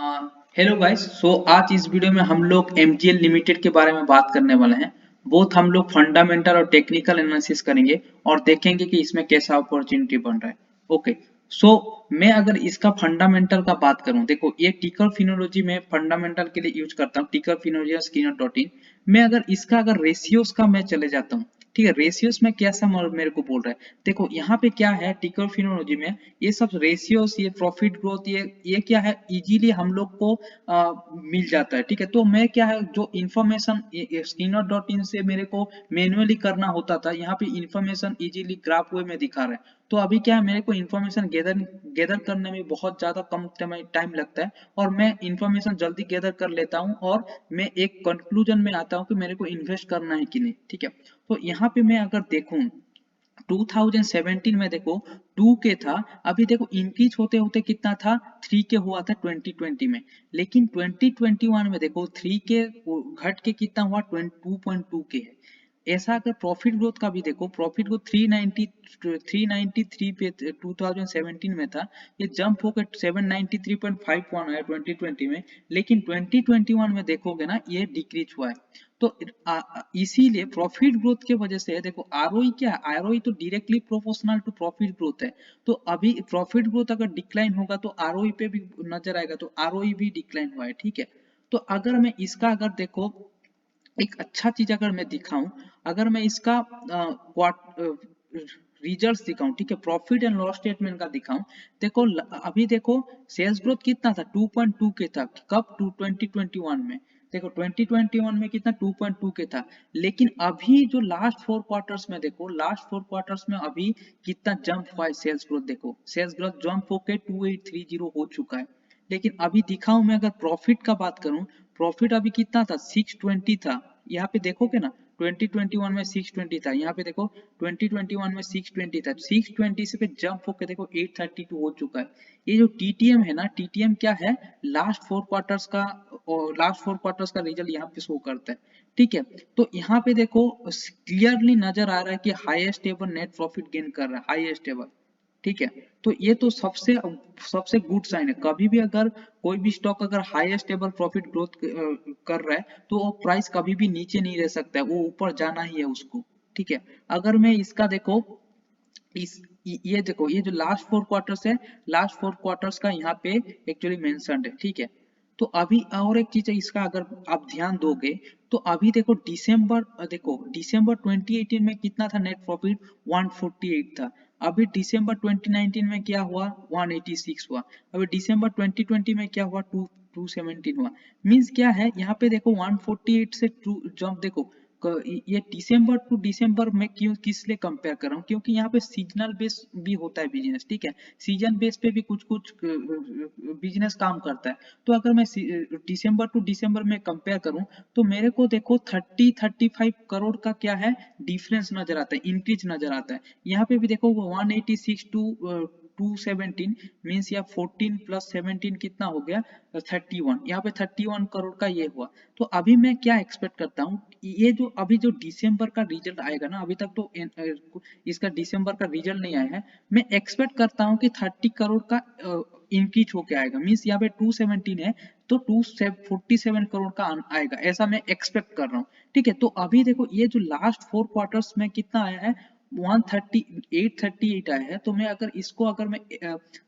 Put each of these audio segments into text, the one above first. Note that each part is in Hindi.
Hello guys. आज इस वीडियो में हम लोग एमजीएल लिमिटेड के बारे में बात करने वाले हैं। बोथ हम लोग फंडामेंटल और टेक्निकल एनालिसिस करेंगे और देखेंगे कि इसमें कैसा अपॉर्चुनिटी बन रहा है। ओके, सो मैं अगर इसका फंडामेंटल का बात करूं, देखो ये टिकर फिनोलॉजी में फंडामेंटल के लिए यूज करता हूं, टिकर फिनोलॉजी स्किनर.इन। मैं अगर रेशियोज का मैं चले जाता हूँ, ठीक है, रेशियोज में कैसा मेरे को बोल रहा है, देखो यहाँ पे क्या है टिकर फिनोलॉजी में, ये सब रेशियोस, ये प्रॉफिट ग्रोथ, ये क्या है, इजीली हम लोग को मिल जाता है। ठीक है, तो मैं क्या है, जो इन्फॉर्मेशन स्किनर.इन से मेरे को मैन्युअली करना होता था, यहाँ पे इन्फॉर्मेशन इजीली ग्राफ वे में दिखा रहा है। तो अभी क्या है, मेरे को इन्फॉर्मेशन गैदर करने में बहुत ज्यादा कम टाइम लगता है और मैं इन्फॉर्मेशन जल्दी गैदर कर लेता हूँ और मैं एक कंक्लूजन में आता हूँ कि मेरे को इन्वेस्ट करना है कि नहीं। ठीक है, तो यहाँ पे मैं अगर देखूं 2017 में देखो 2 के था, अभी देखो इंक्रीज होते होते कितना था, 3 के हुआ था 2020 में। लेकिन 2021 में देखो 3 के घट के कितना हुआ, 2.2 के है। ऐसा अगर प्रॉफिट ग्रोथ का भी देखो, प्रॉफिट ग्रोथ 393 पे 2017 में था, ये जंप होकर 793.51 आया 2020 में। लेकिन 2021 में देखोगे ना, ये डिक्रीज हुआ है। तो इसीलिए प्रॉफिट ग्रोथ के वजह से देखो आरओई क्या है, आरओई तो directly proportional to profit growth है। तो अभी प्रॉफिट ग्रोथ अगर डिक्लाइन होगा तो आरओई पे भी नजर आएगा, तो आरओई भी डिक्लाइन हुआ है। ठीक है, तो अगर मैं इसका अगर देखो एक अच्छा चीज अगर मैं दिखाऊं, अगर मैं इसका रिजल्ट्स दिखाऊं, ठीक है, प्रॉफिट एंड लॉस स्टेटमेंट का दिखाऊं, देखो अभी देखो सेल्स ग्रोथ कितना था, 2.2 के था, कब, 2021 में। देखो 2021 में कितना, 2.2 के था। लेकिन अभी जो लास्ट 4 क्वार्टर्स में देखो, लास्ट 4 क्वार्टर्स में अभी कितना जंप हुआ है सेल्स ग्रोथ, देखो सेल्स ग्रोथ जंप होके 2830 हो चुका है। लेकिन अभी दिखाऊं मैं अगर प्रॉफिट का बात करूं, प्रॉफिट अभी कितना था, 620 था। यहाँ पे देखोगे ना, 2021 में 620 था, यहाँ पे देखो 2021 में 620 था, 620 से पे जंप होकर देखो 832 हो चुका है। ये जो टीटीएम है ना, टीटीएम क्या है, लास्ट 4 क्वार्टर्स का, और लास्ट 4 क्वार्टर्स का रिजल्ट यहाँ पे शो करता है। ठीक है, तो यहाँ पे देखो क्लियरली नजर आ रहा है कि highest ever net profit gain कर रहा है, हाईएस्ट एवर। ठीक है, तो ये तो सबसे सबसे गुड साइन है। कभी भी अगर कोई भी स्टॉक अगर हाईएस्ट एवर प्रॉफिट ग्रोथ कर रहा है तो वो प्राइस कभी भी नीचे नहीं रह सकता है, वो ऊपर जाना ही है उसको। ठीक है, अगर मैं इसका देखो, इस ये देखो, ये जो लास्ट 4 क्वार्टर्स है, लास्ट 4 क्वार्टर्स का यहाँ पे एक्चुअली मेंशन्ड है। ठीक है, तो अभी और एक चीज है इसका, अगर आप ध्यान दोगे तो अभी देखो दिसंबर 2018 में कितना था नेट प्रॉफिट, 148 था। अभी दिसंबर 2019 में क्या हुआ, 186 हुआ। अभी दिसंबर 2020 में क्या हुआ, 217 हुआ। मींस क्या है, यहाँ पे देखो 148 से जंप देखो, ये दिसंबर टू दिसंबर में क्यों किस लिए कंपेयर कर रहा हूँ, क्योंकि यहाँ पे सीजनल बेस भी होता है बिजनेस। ठीक है, सीजन बेस पे भी कुछ कुछ बिजनेस काम करता है। तो अगर मैं दिसंबर टू दिसंबर में कंपेयर करूं तो मेरे को देखो 35 करोड़ का क्या है, डिफरेंस नजर आता है, इंक्रीज नजर आता है। यहाँ पे भी देखो 186 टू 217, मीन्स या 14 प्लस 17 कितना हो गया, 31। यहाँ पे 31 करोड़ का ये हुआ। तो अभी मैं क्या एक्सपेक्ट करता हूँ, ये जो अभी जो दिसंबर का रिजल्ट आएगा ना, अभी तक तो इसका दिसंबर का रिजल्ट नहीं आया है, मैं एक्सपेक्ट करता हूँ कि 30 करोड़ का इंक्रीज होके आएगा। मीन्स यहाँ पे 217 है तो 247 करोड़ का आएगा, ऐसा मैं एक्सपेक्ट कर रहा हूँ। ठीक है, तो अभी देखो ये जो लास्ट 4 क्वार्टर्स में कितना आया है, 838 आया है। तो मैं अगर इसको अगर मैं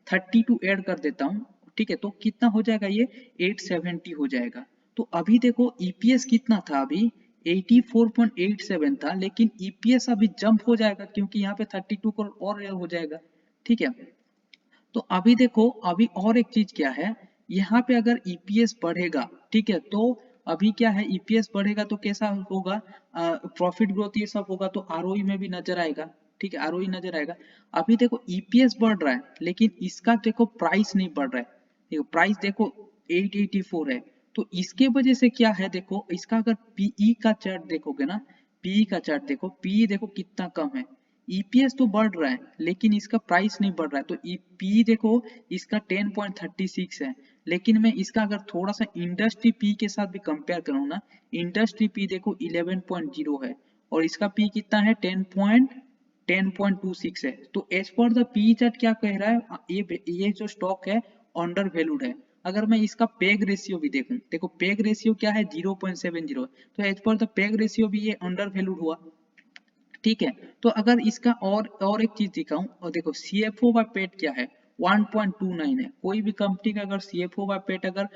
32 ऐड कर देता हूँ, ठीक है, तो कितना हो जाएगा, ये 870 हो जाएगा। तो अभी देखो ईपीएस कितना था, अभी 84.87 था, लेकिन ईपीएस अभी जंप हो जाएगा क्योंकि यहाँ पे 32 करोड़ और हो जाएगा। ठीक है, तो अभी देखो, अभी और एक चीज क्या है, यहाँ पे अगर ईपीएस बढ़ेगा, ठीक है, तो अभी क्या है, ईपीएस बढ़ेगा तो कैसा होगा, प्रॉफिट ग्रोथ ये सब होगा, तो आरओई में भी नजर आएगा। ठीक है, आरओई नजर आएगा। अभी देखो ईपीएस बढ़ रहा है लेकिन इसका देखो प्राइस नहीं बढ़ रहा है। देखो प्राइस देखो 884 है। तो इसके वजह से क्या है, देखो इसका अगर पीई का चार्ट देखोगे ना, पीई का चार्ट देखो, पीई देखो कितना कम है। ईपीएस तो बढ़ रहा है लेकिन इसका प्राइस नहीं बढ़ रहा है। तो पी देखो, इसका 10.36 है, लेकिन मैं इसका अगर थोड़ा सा इंडस्ट्री पी के साथ भी कंपेयर करूँ ना, इंडस्ट्री पी देखो 11.0 है और इसका पी कितना है, 10.26 है। तो as per the P chart क्या कह रहा है, ये जो स्टॉक है अंडर वैल्यूड है। अगर मैं इसका पेग रेशियो भी देखूं, देखो पेग रेशियो क्या है 0.70, तो as per the peg ratio भी ये अंडर वैल्यूड हुआ, ठीक है। तो अगर इसका और एक चीज दिखाऊं, और देखो सीएफओ बाय पेट क्या है 1.29 है। कोई भी कंपनी का अगर सीएफओ बाय पेट अगर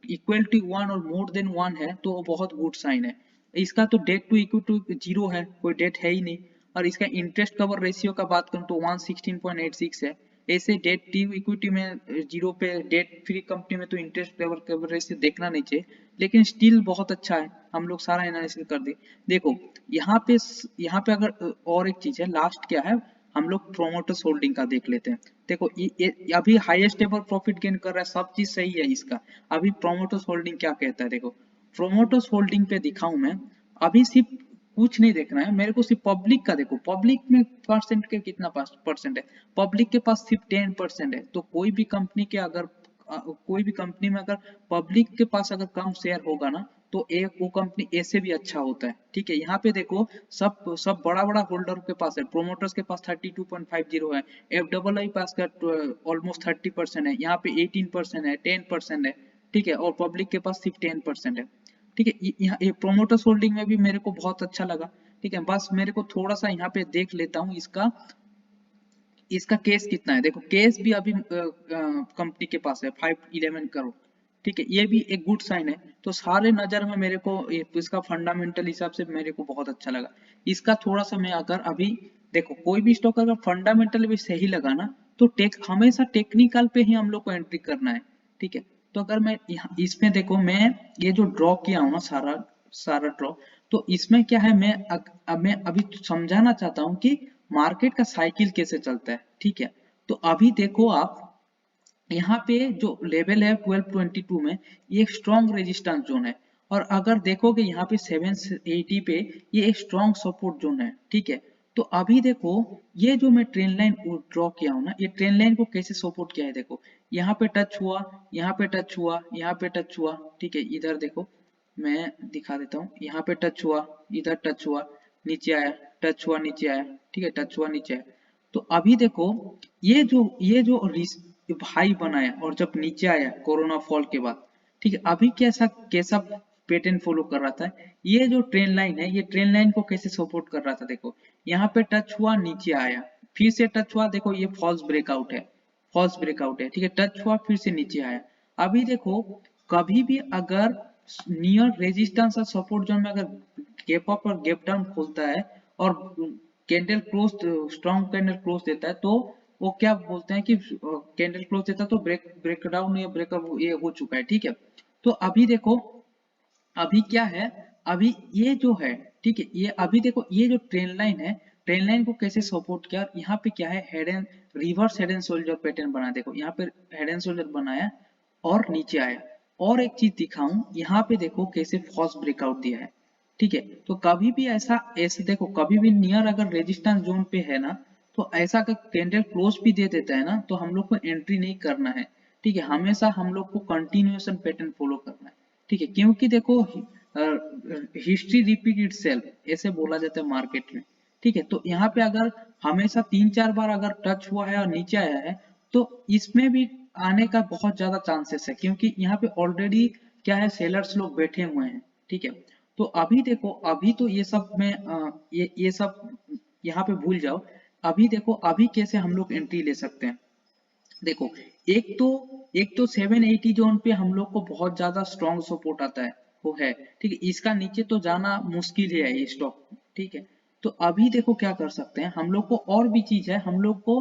इक्वल टू 1 और मोर देन 1 है तो वो बहुत गुड साइन है। इसका तो डेट टू इक्विटी 0 है, कोई डेट है ही नहीं। और इसका इंटरेस्ट कवर रेशियो का बात करूं तो 116.86 है। ऐसे डेट टू इक्विटी में 0 पे, डेट फ्री कंपनी में तो इंटरेस्ट कवर रेशियो देखना नहीं चाहिए, लेकिन स्टिल बहुत अच्छा है। हम लोग सारा एनालिसिस कर दे। देखो यहाँ पे अगर और एक चीज है, लास्ट क्या है, हम लोग प्रोमोटर्स होल्डिंग का देख लेते हैं। देखो ये अभी हाईएस्ट एवर प्रॉफिट गेन कर रहा है, सब चीज सही है इसका। अभी प्रोमोटर्स होल्डिंग क्या कहता है, देखो प्रोमोटर्स होल्डिंग पे दिखाऊं मैं, अभी सिर्फ कुछ नहीं देखना है मेरे को, सिर्फ पब्लिक का देखो, पब्लिक में परसेंट के कितना परसेंट है, पब्लिक के पास सिर्फ 10% है। तो कोई भी कंपनी के अगर कोई भी कंपनी में अगर पब्लिक के पास अगर कम शेयर होगा ना, तो एक वो कंपनी ऐसे भी अच्छा होता है, ठीक है। यहाँ पे देखो सब बड़ा बड़ा होल्डर के पास है, प्रोमोटर्स के पास 32.50 है, एफ डबल आई पास का ऑलमोस्ट 30% है, यहाँ पे 18% है, 10% है, ठीक है। और पब्लिक के पास सिर्फ 10% है, ठीक है। यहाँ ये प्रोमोटर्स होल्डिंग में भी मेरे को बहुत अच्छा लगा, ठीक है। बस मेरे को थोड़ा सा यहाँ पे देख लेता हूँ इसका इसका केस कितना है। देखो केस भी अभी कंपनी के पास है 511 करोड़, ठीक है। ये भी एक गुड साइन है। तो सारे नजर में मेरे को इसका फंडामेंटल हिसाब से मेरे को बहुत अच्छा लगा। इसका थोड़ा सा मैं अगर अभी, देखो कोई भी स्टॉक अगर फंडामेंटल भी सही लगा ना, तो हमेशा टेक्निकल पे ही हम लोग को एंट्री करना है, ठीक है। तो अगर मैं यहाँ इसमें देखो, मैं ये जो ड्रॉ किया हूँ ना सारा सारा ड्रॉ, तो इसमें क्या है, मैं अभी समझाना चाहता हूँ कि मार्केट का साइकिल कैसे चलता है, ठीक है। तो अभी देखो आप यहाँ पे जो लेवल है 1222 में, ये एक स्ट्रॉन्ग रेजिस्टेंस जोन है। और अगर देखोगे यहाँ पे 780 पे, ये एक स्ट्रॉन्ग सपोर्ट जोन है, ठीक है। तो अभी देखो ये जो मैं ट्रेन लाइन ड्रॉ किया हूँ ना, ये ट्रेन लाइन को कैसे सपोर्ट किया है, देखो यहाँ पे टच हुआ, यहाँ पे टच हुआ, यहाँ पे टच हुआ, ठीक है। इधर देखो मैं दिखा देता हूँ, यहाँ पे टच हुआ, इधर टच हुआ, नीचे आया, टच हुआ, नीचे आया, ठीक है, टच हुआ, नीचे आया। तो अभी देखो ये जो हाई बनाया और जब नीचे आया कोरोना फॉल के बाद, ठीक है, अभी कैसा कैसा पैटर्न फॉलो कर रहा था, ये जो ट्रेन लाइन है, ये ट्रेन लाइन को कैसे सपोर्ट कर रहा था, देखो यहाँ पे टच हुआ, नीचे आया, फिर से टच हुआ, देखो ये फॉल्स ब्रेकआउट है, फॉल्स ब्रेकआउट है, ठीक है, टच हुआ, फिर से नीचे आया। अभी देखो कभी भी अगर नियर रेजिस्टेंस और सपोर्ट जोन में अगर गैप अप और गैप डाउन खोलता है और candle close, strong candle close देता है, तो वो क्या बोलते हैं कि कैंडल क्लोज देता है तो ब्रेकडाउन या ब्रेकअप ये हो चुका है, ठीक है। तो अभी देखो अभी क्या है, अभी ये जो है, ठीक है, ये अभी देखो ये जो ट्रेन लाइन है, ट्रेन लाइन को कैसे सपोर्ट किया, यहाँ पे क्या है, head and reverse head and shoulder pattern बना, देखो यहाँ पे हेड एंड शोल्डर बनाया और नीचे आया। और एक चीज दिखाऊं, यहाँ पे देखो कैसे फॉल्स ब्रेकआउट दिया है, ठीक है। तो कभी भी ऐसा ऐसे देखो, कभी भी नियर अगर रेजिस्टेंस जोन पे है ना, तो ऐसा अगर कैंडल क्लोज भी दे देता है ना, तो हम लोग को एंट्री नहीं करना है, ठीक है। हमेशा हम लोग को कंटिन्यूएशन पैटर्न फॉलो करना है, ठीक है। क्योंकि देखो हिस्ट्री रिपीट इटसेल्फ ऐसे बोला जाता है मार्केट में, ठीक है। तो यहाँ पे अगर हमेशा 3-4 बार अगर टच हुआ है और नीचे आया है, तो इसमें भी आने का बहुत ज्यादा चांसेस है, क्योंकि यहाँ पे ऑलरेडी क्या है, सेलर्स लोग बैठे हुए हैं, ठीक है। तो अभी देखो, अभी तो ये सब में ये सब यहाँ पे भूल जाओ। अभी देखो अभी कैसे हम लोग एंट्री ले सकते हैं, देखो एक तो 780 जोन पे हम लोग को बहुत ज्यादा स्ट्रॉन्ग सपोर्ट आता है, वो है, ठीक है। इसका नीचे तो जाना मुश्किल है ये स्टॉक, ठीक है। तो अभी देखो क्या कर सकते हैं हम लोग को, और भी चीज है, हम लोग को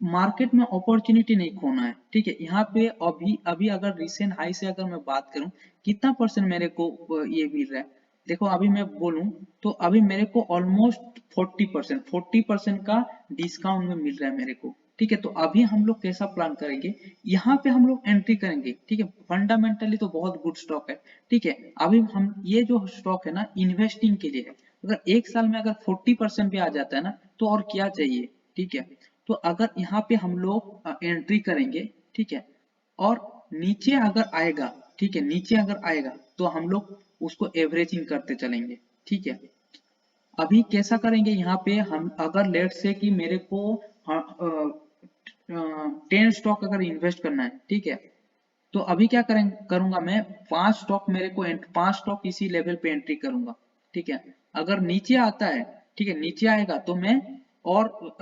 मार्केट में अपॉर्चुनिटी नहीं खोना है, ठीक है। यहाँ पे अभी अभी अगर रिसेंट हाई से अगर मैं बात करूं, कितना परसेंट मेरे को ये मिल रहा है, देखो अभी मैं बोलूं तो अभी मेरे को ऑलमोस्ट 40% का डिस्काउंट में मिल रहा है मेरे को, ठीक है। तो अभी हम लोग कैसा प्लान करेंगे, यहाँ पे हम लोग एंट्री करेंगे, ठीक है। फंडामेंटली तो बहुत गुड स्टॉक है, ठीक है। अभी हम ये जो स्टॉक है ना, इन्वेस्टिंग के लिए है। अगर एक साल में अगर 40% भी आ जाता है ना, तो और क्या चाहिए, ठीक है। तो अगर यहाँ पे हम लोग एंट्री करेंगे, ठीक है, और नीचे अगर आएगा, ठीक है, नीचे अगर आएगा तो हम लोग उसको एवरेजिंग करते चलेंगे, ठीक है। अभी कैसा करेंगे, यहाँ पे हम अगर लेट से कि मेरे को 10 स्टॉक अगर इन्वेस्ट करना है, ठीक है, तो अभी क्या करूंगा मैं, 5 स्टॉक मेरे को 5 स्टॉक इसी लेवल पे एंट्री करूंगा, ठीक है। अगर नीचे आता है, ठीक है, नीचे आएगा तो मैं और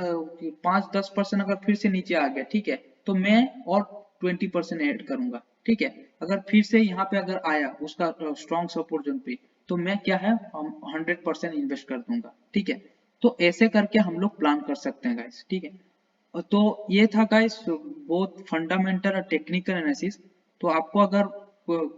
5-10% अगर फिर से नीचे आ गया, ठीक है, तो मैं और 20% ऐड करूंगा, ठीक है। अगर फिर से यहाँ पे अगर आया उसका स्ट्रॉन्ग सपोर्ट जोन पे, तो मैं क्या है 100% इन्वेस्ट कर दूंगा, ठीक है। तो ऐसे करके हम लोग प्लान कर सकते हैं गाइस, ठीक है। तो ये था गाइस बहुत फंडामेंटल और टेक्निकल एनालिसिस। तो आपको अगर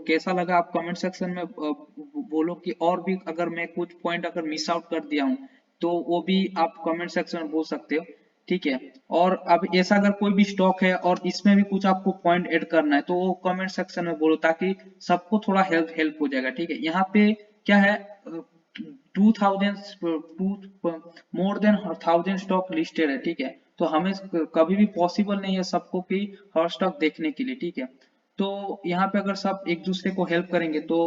कैसा लगा आप कमेंट सेक्शन में बोलो, कि और भी अगर मैं कुछ पॉइंट अगर मिस आउट कर दिया हूँ तो वो भी आप कमेंट सेक्शन में बोल सकते हो, ठीक है। और अब ऐसा अगर कोई भी स्टॉक है और इसमें भी कुछ आपको पॉइंट ऐड करना है तो वो कमेंट सेक्शन में बोलो, ताकि सबको थोड़ा हेल्प हो जाएगा, ठीक है। यहाँ पे क्या है 1000 स्टॉक लिस्टेड है, ठीक है। तो हमें कभी भी पॉसिबल नहीं है सबको कि हर स्टॉक देखने के लिए, ठीक है। तो यहाँ पे अगर सब एक दूसरे को हेल्प करेंगे तो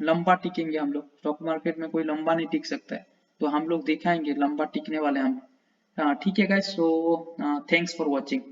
लंबा टिकेंगे हम लोग। स्टॉक मार्केट में कोई लंबा नहीं टिक सकता है, तो हम लोग दिखाएंगे लंबा टिकने वाले हम। ठीक है guys, so thanks for watching.